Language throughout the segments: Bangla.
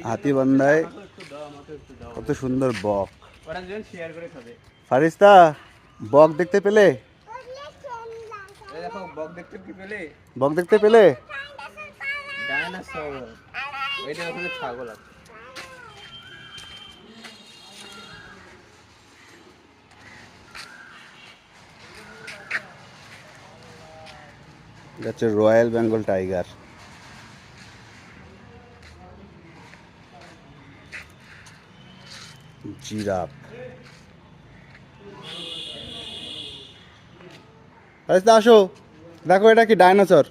হাতিবান্ধায় কত সুন্দর বক। ফারিস্তা, বক দেখতে পেলে? বক দেখতে পেলে? ছাগল আছে। হচ্ছে রয়্যাল বেঙ্গল টাইগার। জিরাফ। ফারিস্তা আসো, দেখো এটা কি ডাইনোসর।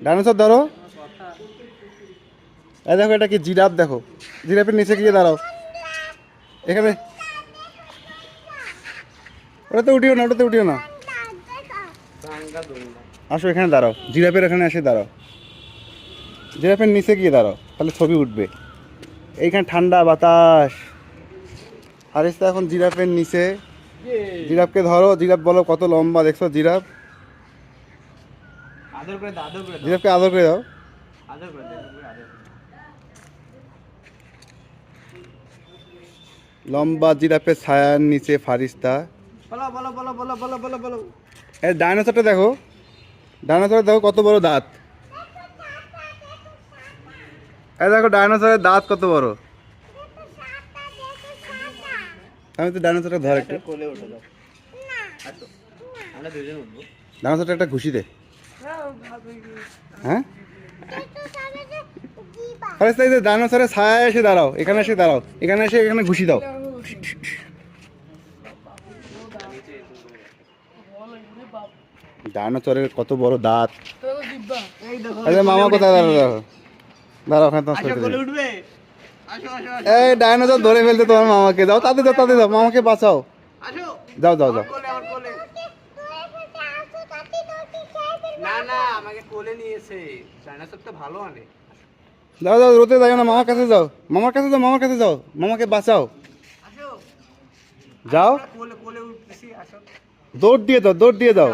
ডাইনোসর ধরো। এই দেখো এটা কি জিরাফ, দেখো জিরাফের নিচে গিয়ে দাঁড়াও। এখানে ওটাতে উঠিও না, ওটাতে উঠিও না, আসো এখানে দাঁড়াও, জিরাফের এখানে এসে দাঁড়াও, জিরাফের নিচে গিয়ে দাঁড়াও, তাহলে ছবি উঠবে। এইখানে ঠান্ডা বাতাস। ফারিস্তা এখন জিরাফের নিচে। জিরাফকে ধরো, জিরাফ বলো কত লম্বা, দেখছো জিরাফ? জিরাফকে আদর করে দাও। লম্বা জিরাফের ছায়ার নিচে ফারিস্তা। এই ডাইনোসরটা দেখো, ডাইনোসরের দেখো কত বড় দাঁত। এই দেখো ডাইনোসরের দাঁত কত বড়। আমি তো ডাইনোসরটা ধর একটু। ডাইনোসরটা একটা ঘুষি দে। হ্যাঁ ফারিস্তা, এই যে ডাইনোসরের ছায়ায় এসে দাঁড়াও, এখানে এসে দাঁড়াও, এখানে এসে এখানে ঘুষি দাও। ডাইনোসরের কত বড় দাঁত। মামা কোথায় দাঁড়াও, দেখো দাঁড়াও ওখানে তোমার ছবি তুলি। এই ডাইনোসর ধরে ফেলতে তোমার মামাকে, যাও তাতে যাও, তাতে যাও, মামাকে বাঁচাও। যাও যাও যাও। যাও যাও, রোতে যাও না, মামার কাছে যাও, মামার কাছে যাও, মামার কাছে যাও, মামাকে বাঁচাও। যাও, দৌড় দিয়ে দাও, দৌড় দিয়ে দাও।